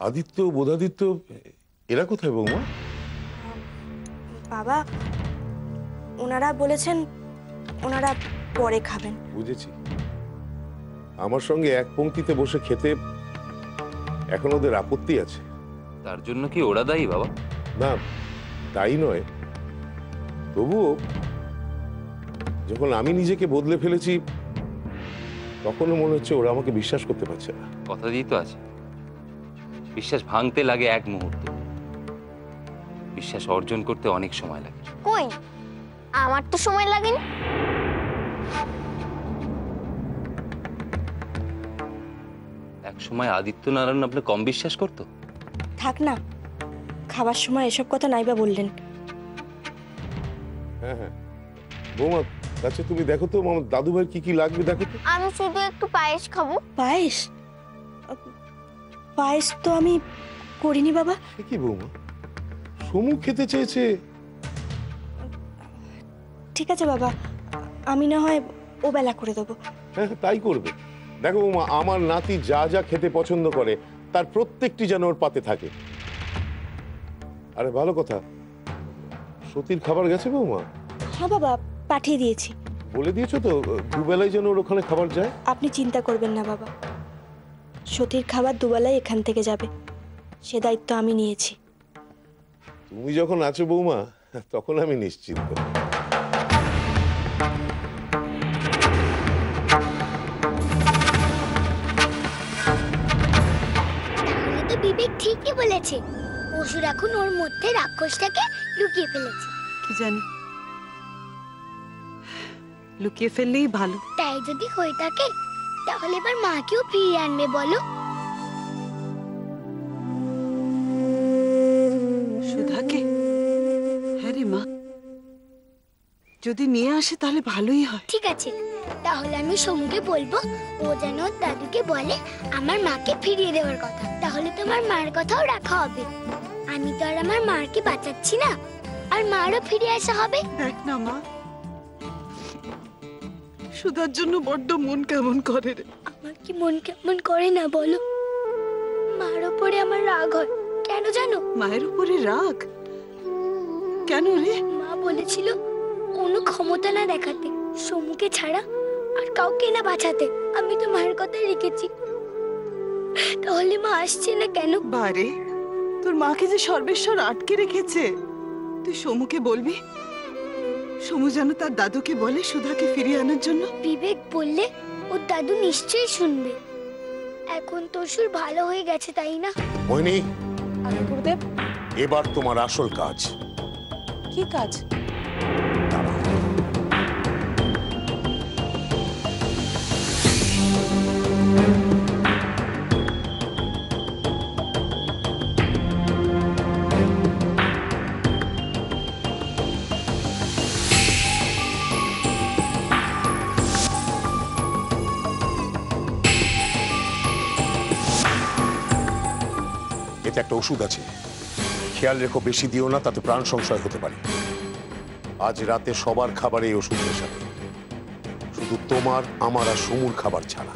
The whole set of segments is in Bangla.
আদিত্য, বোধাদিত্য এরা কোথায় বৌমা? বাবা, ওনারা বলেছেন ওনারা পরে খাবেন। বুঝেছি। আমার সঙ্গে এক পংক্তিতে বসে খেতে এখন ওদের আপত্তি আছে। তার জন্য কি ওরা দায়ী বাবা? না, তাই নয়, তবুও যখন আমি নিজেকে বদলে ফেলেছি তখনও মনে হচ্ছে ওরা আমাকে বিশ্বাস করতে পারছে না। কথা দিয়ে তো আছে, বিশ্বাস ভাঙতে লাগে এক মুহূর্ত, বিশ্বাস অর্জন করতে অনেক সময় লাগে। কই, আমার তো সময় লাগেনি। এক সময় আদিত্য নারায়ণ আপনি কম বিশ্বাস করতো। থাক না, খাবার সময় এসব কথা নাইবা বললেন। হ্যাঁ হ্যাঁ বৌমা, আচ্ছা তুমি দেখো তো আমার দাদু ভাইয়ের কি কি লাগবে দেখো তো। আমি শুধু একটু পায়েস খাবো। পায়েস? পায়েস তো আমি করিনি বাবা। কি বৌমা, সমু খেতে চেয়েছে। ঠিক আছে বাবা, আমি না হয় ও বেলা করে দেবো। হ্যাঁ তাই করবে। দেখো বৌমা, আমার নাতি যা যা খেতে পছন্দ করে তার প্রত্যেকটি যেন ওর পাতে থাকে। আরে ভালো কথা, সতীর খাবার গেছে বৌমা? হ্যাঁ বাবা, পাঠিয়ে দিয়েছি। বলে দিয়েছো তো দুবেলায় যেন ওর ওখানে খাবার যায়? আপনি চিন্তা করবেন না বাবা, সতীর খাবার দুবেলায় এখান থেকে যাবে, সে দায়িত্ব আমি নিয়েছি। তুমি যখন আছো বৌমা তখন আমি নিশ্চিন্ত। তাহলে তো বিবেক ঠিকই বলেছে, অসুর এখন ওর মধ্যে রাক্ষসটাকে লুকিয়ে ফেলেছে। কি জানি, লুকিয়ে ফেললেই ভালো। তাই যদি হয়ে থাকে তাহলে এবার মাকেও ফিরিয়ে আনবে বলো। সুধাকে? হ্যাঁ রে মা, যদি নিয়ে আসে তাহলে ভালোই হয়। ঠিক আছে, তাহলে আমি সমুকে বলবো ও যেন ওর দাদুকে বলে আমার মাকে ফিরিয়ে দেওয়ার কথা, তাহলে তোমার মার কথাও রাখা হবে। আমি তো আর আমার মাকে বাঁচাচ্ছি না, আর মারও ফিরে আসা হবে। দেখ না মা, সুধার জন্য বড্ড মন কেমন করে রে। আমার কি মন কেমন করে না বলো? মার ওপরে আমার রাগ হয়, কেন জানো? মায়ের উপরে রাগ কেন রে? মা বলেছিল কোনো ক্ষমতা না দেখাতে, সমুকে ছাড়া আর কাউকে না বাঁচাতে। আমি তো মায়ের কথা রেখেছি, তাহলে মা আসছে না কেন? বারে, তোর মাকে যে সর্বেশ্বর আটকে রেখেছে, তুই সমুকে বলবি, সমু যেন তার দাদুকে বলে সুধাকে ফিরিয়ে আনার জন্য। বিবেক বললে ওর দাদু নিশ্চয়ই শুনবে। এখন তো সুর ভালো হয়ে গেছে, তাই না? মোহিনী, আগে গুরুদেব। এবার তোমার আসল কাজ। কি কাজ? এতে একটা ওষুধ আছে, খেয়াল রেখো বেশি দিও না, তাতে প্রাণ সংশয় হতে পারে। আজ রাতে সবার খাবারে এই ওষুধ মেশাবে, শুধু তোমার, আমার আর সমুর খাবার ছাড়া।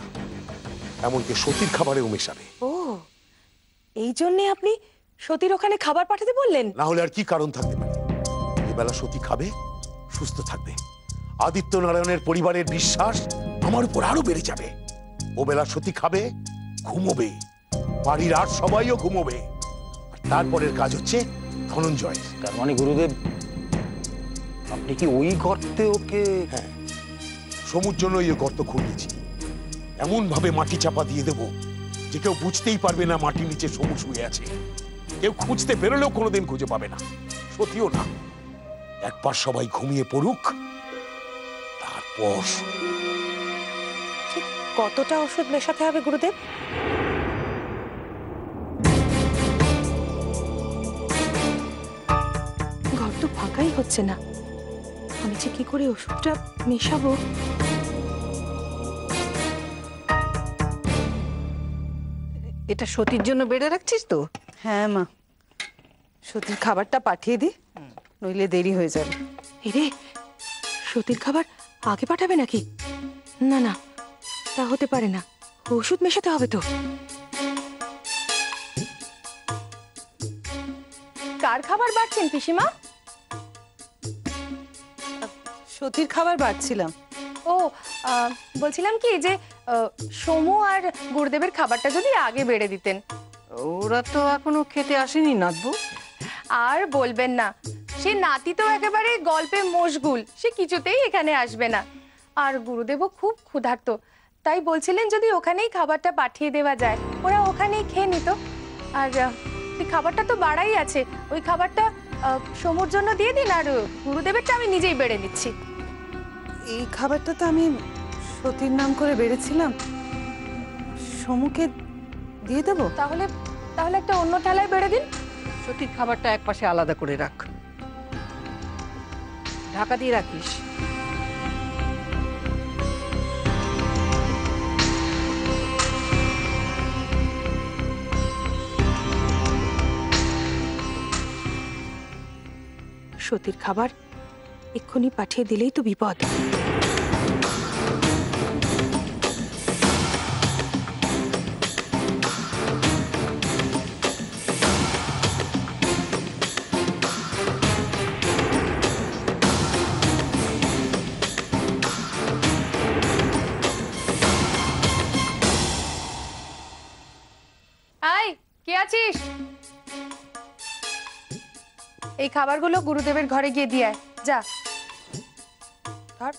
এমনকি সতীর খাবারেও মেশাবে। ও, এই জন্যে আপনি সতীর ওখানে খাবার পাঠাতে বললেন? না হলে আর কি কারণ থাকতে পারে? এবেলা সতী খাবে, সুস্থ থাকবে। আদিত্য নারায়ণের পরিবারের বিশ্বাস আমার উপর আরো বেড়ে যাবে। ও বেলা সতী খাবে, ঘুমোবে, বাড়ির আর সবাইও ঘুমোবে। আর তারপরের কাজ হচ্ছে ধনঞ্জয়। তার মানে গুরুদেব, আপনি কি ওই গর্তে ওকে? হ্যাঁ, সমুর জন্য এই গর্ত খুঁড়িয়েছি। এমন ভাবে মাটি চাপা দিয়ে দেব যে কেউ বুঝতেই পারবে না মাটির নিচে সমু শুয়ে আছে। কেউ খুঁজতে বেরোলেও কোনোদিন খুঁজে পাবে না, সত্যিও না। একবার সবাই ঘুমিয়ে পড়ুক, তারপর। কতটা ওষুধ মেশাতে হবে গুরুদেব? ঘর তো ফাঁকাই হচ্ছে না, আমি যে কি করে ওষুধটা মেশাবো? এটা সতীর জন্য বেড়ে রাখছিস তো? হ্যাঁ মা, সতীর খাবারটা পাঠিয়ে দি, নইলে দেরি হয়ে যাবে। এরে, সতীর খাবার আগে পাঠাবে নাকি? না না, তা হতে পারে না, ওষুধ মেশাতে হবে তো। কার খাবার বাড়ছেন পিসিমা? সতীর খাবার বাড়ছিলাম। ও বলছিলাম কি যে সমু আর গুরুদেবের খাবারটা যদি আগে বেড়ে দিতেন। ওরা তো এখনো খেতে আসেনি নাতবু। আর বলবেন না, সে নাতি তো একেবারে গল্পে মশগুল, সে কিছুতেই এখানে আসবে না। আর গুরুদেবও খুব ক্ষুধার্ত, তাই বলছিলেন যদি ওখানেই খাবারটা পাঠিয়ে দেওয়া যায়, ওরা ওখানেই খেয়ে নিত। আর ওই খাবারটা তো বাড়াই আছে, ওই খাবারটা সমুর জন্য দিয়ে দিন, আর গুরুদেবেরটা আমি নিজেই বেড়ে নিচ্ছি। এই খাবারটা তো আমি সতীর নাম করে বেড়েছিলাম, সমুকে দিয়ে দেবো। তাহলে তাহলে একটা অন্য থালায় বেড়ে দিন। সতীর খাবারটা এক পাশে আলাদা করে রাখ, ঢাকা দিয়ে রাখিস। সতীর খাবার এক্ষুনি পাঠিয়ে দিলেই তো বিপদ। আয়, কে আছিস? এই খাবারগুলো গুরুদেবের ঘরে গিয়ে দিয়ে আয়, যা। ধর,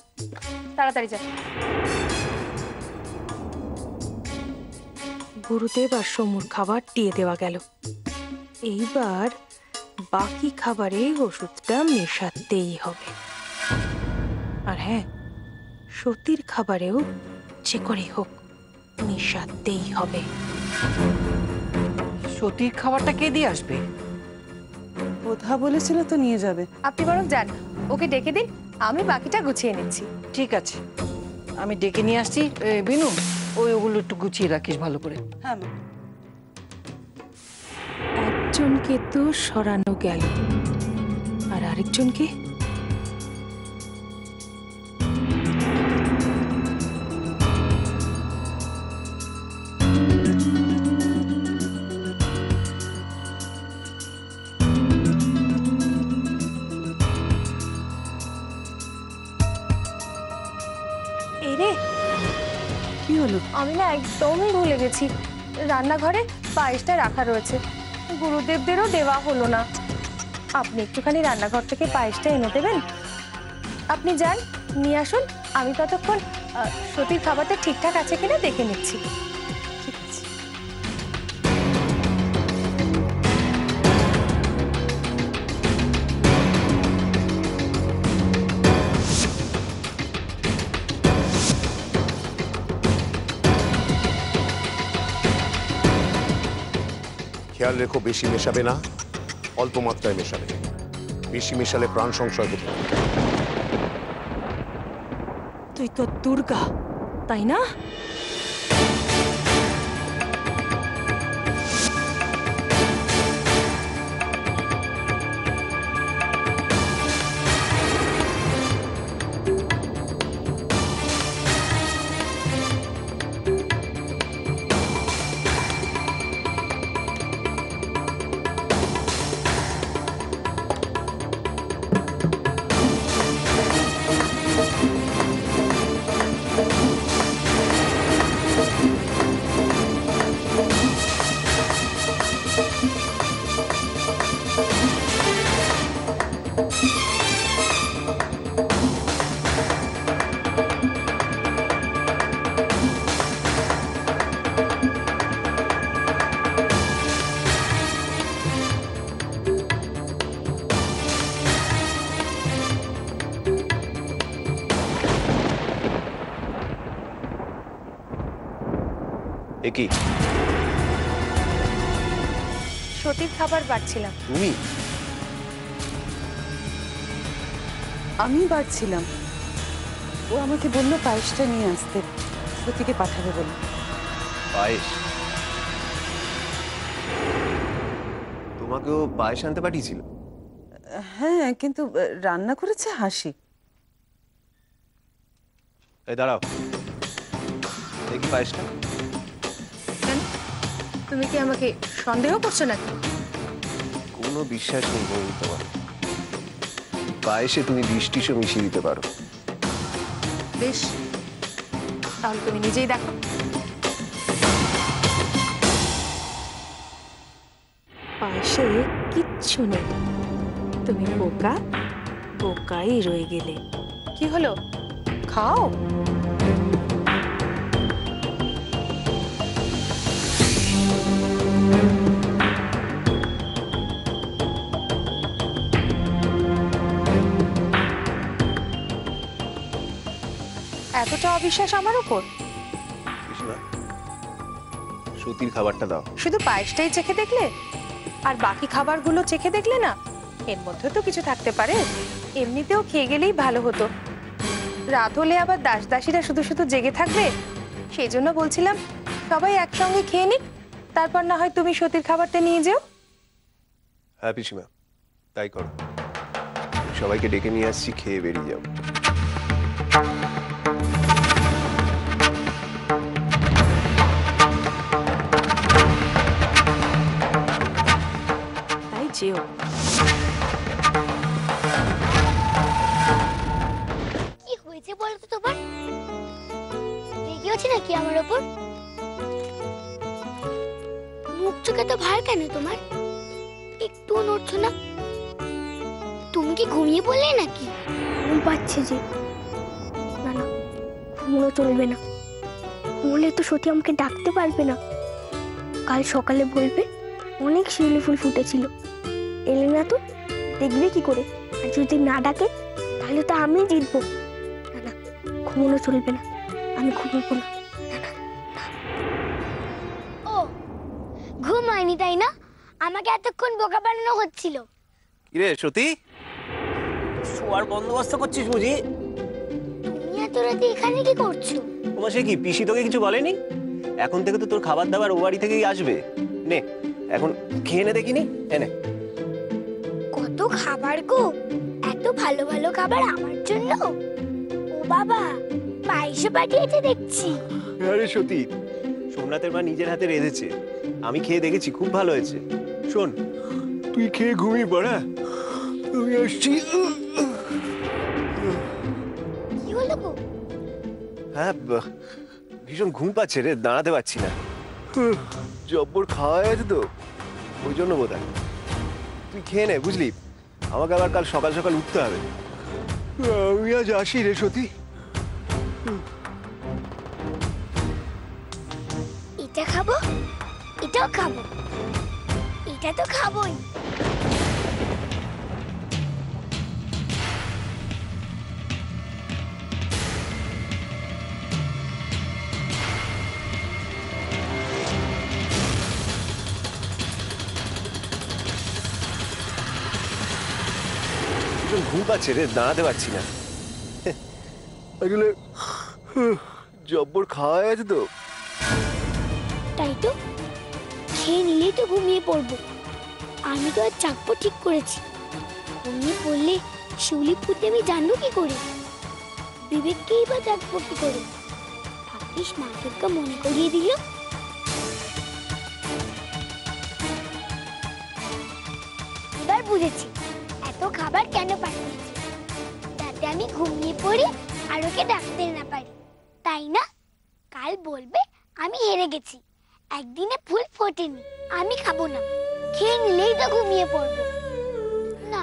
তাড়াতাড়ি যা। গুরুদেব আর সমুর খাবার দিয়ে দেওয়া গেল, এইবার বাকি খাবারে ওষুধটা মেশাতেই হবে। আর হ্যাঁ, সতীর খাবারেও যে করেই হোক মেশাতেই হবে। সতীর খাবারটা কে দিয়ে আসবে? কোথা বলেছিল তো নিয়ে যাবে। আপনি বরং যান, ওকে ডেকে দিন, আমি বাকিটা গুছিয়ে নিচ্ছি। ঠিক আছে, আমি ডেকে নিয়ে আসছি। বিনু, ওগুলো একটু গুছিয়ে রাখিস ভালো করে। হ্যাঁ মা। একজনকে তো সরানো গেল, আর আরেকজনকে? কি হলো? আমি না একদমই ভুলে গেছি, রান্নাঘরে পায়েসটা রাখা রয়েছে, গুরুদেবদেরও দেওয়া হলো না। আপনি একটুখানি রান্নাঘর থেকে পায়েসটা এনে দেবেন? আপনি যান, নিয়ে আসুন, আমি ততক্ষণ সতীর খাবারটা ঠিকঠাক আছে কিনা দেখে নিচ্ছি। ঠিক আছে। খেয়াল রেখো, বেশি মেশাবে না, অল্প মাত্রায় মেশাবে। বেশি মেশালে প্রাণ সংশয় হতে পারে। তুই তো দুর্গা, তাই না? এ কি? সতীর খাবার বাড়ছিলাম। তুমি? আমি বাড়ছিলাম, ও আমাকে বললো পায়েসটা নিয়ে আসতে, সতীকে পাঠাবে বলে। পায়েস? তোমাকেও পায়েস আনতে পাঠিয়েছিল? হ্যাঁ, কিন্তু রান্না করেছে হাসি। এই দাঁড়াও, দেখি পায়েসটা। কেন, তুমি কি আমাকে সন্দেহ করছো নাকি? কোনো বিশ্বাস নেই বৌদি তোমার। পায়েসে তুমি বৃষ্টিশও মিশিয়ে দিতে পারো। বেশ, তাহলে তুমি নিজেই দেখো। পাশে কিচ্ছু নেই, তুমি বোকা বোকাই রয়ে গেলে। কি হলো, খাও। এতটা অবিশ্বাস আমার উপর? পিসিমা, সতীর খাবারটা দাও। শুধু পায়েসটাই চেখে দেখলে, আর বাকি খাবারগুলো চেখে দেখলে না? এর মধ্যে তো কিছু থাকতে পারে। এমনিতেও খেয়ে গেলেই ভালো হতো। রাত হলে আবার দাস দাসীরা শুধু শুধু জেগে থাকবে। সেই জন্য বলছিলাম সবাই একসঙ্গে খেয়ে নিক, তারপর না হয় তুমি সতীর খাবারটা নিয়ে যেও। হ্যাঁ পিসিমা, তাই করো। সবাইকে ডেকে নিয়ে আসছি, খেয়ে বেরিয়ে যাও। তাই যেও। কি হয়েছে বলো তো তোমার? রেগে আছে নাকি আমার ওপর? মুখ চোখে তো ভার কেন তোমার? একটু নড়ছো না। তুমি কি ঘুমিয়ে পড়লে নাকি? ঘুম পাচ্ছে যে। না না, ঘুমোনো চলবে না। ঘুমোলে তো সত্যি আমাকে ডাকতে পারবে না। কাল সকালে বলবে অনেক শিউলি ফুল ফুটেছিল, এলে না তো দেখবে কি করে? আর যদি না ডাকে তাহলে তো আমি জিতবো। না না, ঘুমোনো চলবে না, আমি ঘুমোবো না। ও ঘুম হয়নি তাই না? আমাকে এতক্ষণ বোকা বানানো হচ্ছিল। কিরে সতী, শোয়ার বন্দোবস্ত করছিস বুঝি? তুমি এত রাতে এখানে কি করছো? তোমার সে কি পিসি তোকে কিছু বলেনি? এখন থেকে তো তোর খাবার দাবার ও বাড়ি থেকেই আসবে। নে এখন খেয়ে নে, দেখিনি এনে। কত খাবার গো, এত ভালো ভালো খাবার আমার জন্য। ও বাবা, পায়েসও পাঠিয়েছে দেখছি। আরে সতী, সোমনাথের মা নিজের হাতে রেঁধেছে, আমি খেয়ে দেখেছি, খুব ভালো হয়েছে। শোন, তুই খেয়ে ঘুমিয়ে পড়। আমি আসছি। কি হলো গো? হ্যাঁ, ভীষণ ঘুম পাচ্ছে রে, দাঁড়াতে পারছি না। জব্বর খাওয়া আছে তো, ওই জন্য বোধ হয়। তুই খেয়ে নে বুঝলি, আমাকে আবার কাল সকাল সকাল উঠতে হবে। আমি আজ আসি রে সতী। এটা খাবো, এটাও খাবো, এটা তো খাবোই। ভীষণ ঘুম পাচ্ছে রে, দাঁড়াতে পারছি না। আসলে জব্বর খাওয়া আছে তো। তাই তো, খেয়ে নিলেই তো ঘুমিয়ে পড়বো। আমি তো আর চাকবো ঠিক করেছি। ঘুমিয়ে পড়লে শিউলি ফুটে আমি জানবো কি করে? বিবেককেই বা ডাকবো কি করে? ভাগ্যিস মা দুর্গা মনে করিয়ে দিল। এবার বুঝেছি এত খাবার কেন পাঠিয়েছি, যাতে আমি ঘুমিয়ে পড়ি আর ওকে ডাকতে না পারি, তাই না? কাল বলবে আমি হেরে গেছি, একদিনে ফুল ফোটেনি, আমি খাবো না। খেয়ে নিলেই তো ঘুমিয়ে পড়বো। না,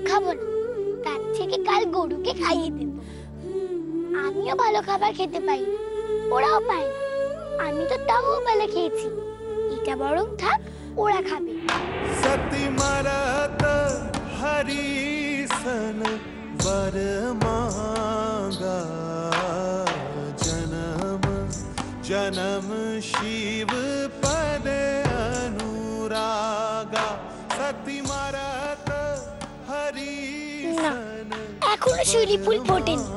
খাবো না। তার থেকে কাল গরুকে খাইয়ে দেব। আমিও ভালো খাবার খেতে পাই না, ওরাও পায় না। আমি তো তাও বেলা খেয়েছি, এটা বরং থাক, ওরা খাবে। सती मरत हरिसन वर मांगा, जन्म जन्म शिव पद अनुरागा। सती मरत हरिसन এখনো শিউলি ফুল ফোটেনি।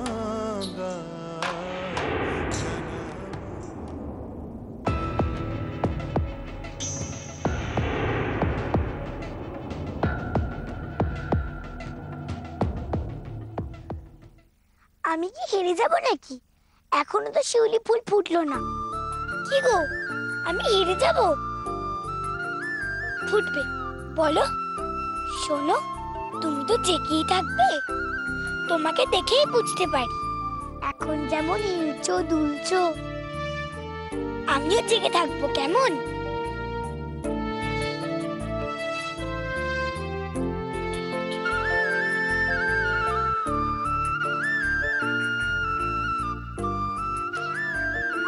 আমি কি হেরে যাব নাকি? এখনো তো শিউলি ফুল ফুটলো না। কি গো, আমি হেরে যাব? ফুটবে বলো? শোনো, তুমি তো জেগেই থাকবে, তোমাকে দেখেই বুঝতে পারি। এখন যেমন হিলছো দুলছো, আমিও জেগে থাকবো, কেমন?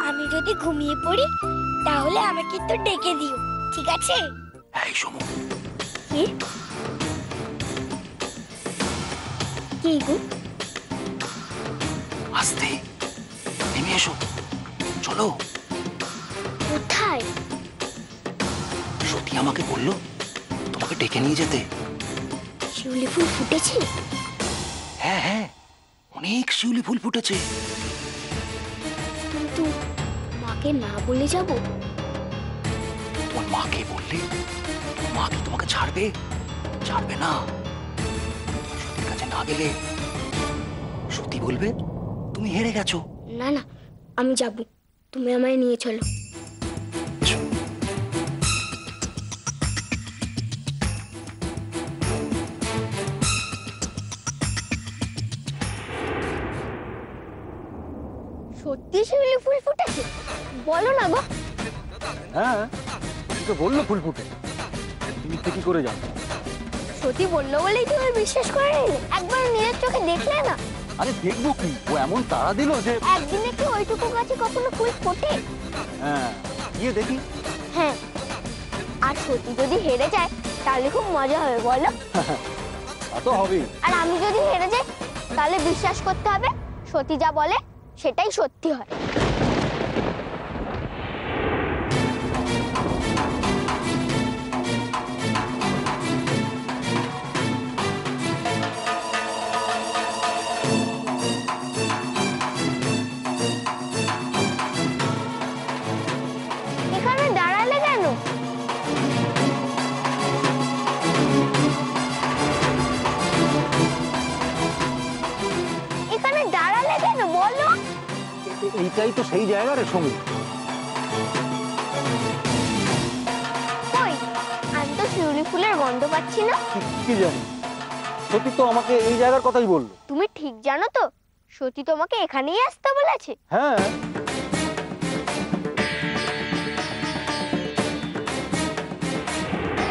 আমি যদি ঘুমিয়ে পড়ি তাহলে আমাকে তো ডেকে দিও, ঠিক আছে? এই সমু, কি কি গো? আস্তে নেমে এসো, চলো। কোথায়? সত্যি আমাকে বললো তোমাকে ডেকে নিয়ে যেতে। শিউলি ফুল ফুটেছে? হ্যাঁ হ্যাঁ, অনেক শিউলি ফুল ফুটেছে। কিন্তু মাকে না বলে যাব? তোমার মাকে বললে তোমার মা কি তোমাকে ছাড়বে? ছাড়বে না। সত্যির কাছে না গেলে সত্যি বলবে তুমি হেরে গেছো। না না, আমি যাব, তুমি আমায় নিয়ে চলো। এসো। সত্যি শিউলি ফুল ফুটেছে? বলো না গো। হ্যাঁ, তো বললো ফুল ফুটে, তুমি কি করে জানো? সত্যি বললো বলেই তুমি বিশ্বাস করে নিলে? একবার নিজের চোখে দেখলে না? আরে দেখবো কি, ও এমন তাড়া দিল যে। একদিনে কি ওইটুকু গাছে কখনো ফুল ফোটে? হ্যাঁ, গিয়ে দেখি। হ্যাঁ, আর সত্যি যদি হেরে যায় তাহলে খুব মজা হবে, বলো? তা তো হবেই। আর আমি যদি হেরে যাই তাহলে বিশ্বাস করতে হবে সত্যি যা বলে সেটাই সত্যি হয়। এখানে দাঁড়ালে কেন? এখানে দাঁড়ালে কেন বলো? এইটাই তো সেই জায়গা রে সমু। কই, আমি তো শিউলি ফুলের গন্ধ পাচ্ছি না। কি জানি, সত্যি তো আমাকে এই জায়গার কথাই বললো। তুমি ঠিক জানো তো সত্যি তোমাকে এখানেই আসতে বলেছে? হ্যাঁ,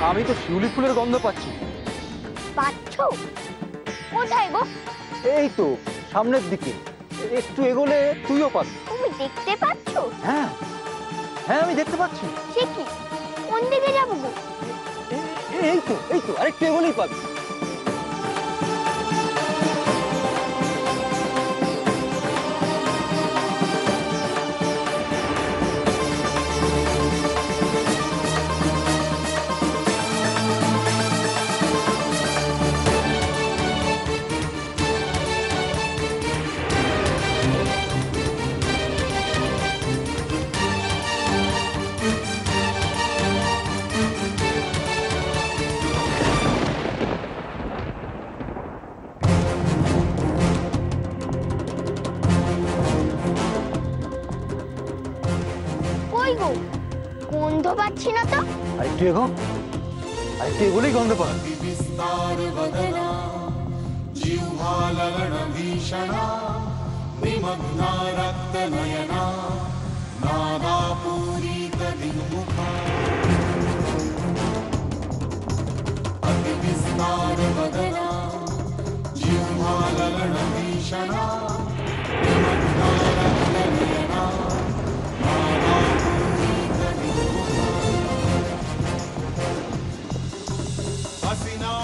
আমি তো শিউলি ফুলের গন্ধ পাচ্ছি। পাচ্ছো? কোথায় গো? এই তো সামনের দিকে, একটু এগোলে তুইও পাবি। তুমি দেখতে পাচ্ছো? হ্যাঁ হ্যাঁ, আমি দেখতে পাচ্ছি। সে কি, কোন দিকে যাবো গো? এই তো আরেকটু এগোলেই পাবি। কই গো, গন্ধ পাচ্ছি না তো। আরেকটু এগো, আরেকটু এগোলেই গন্ধ পাবি। विस्तार वदना जिह्वा ललण भीषणा निमग्ना रक्त नयना नादा पूरित दिग्मुखा अति विस्तार वदना जिह्वा ललण भीषणा निमग्ना रक्त नयना नादा पूरित दिग्मुखा हसिना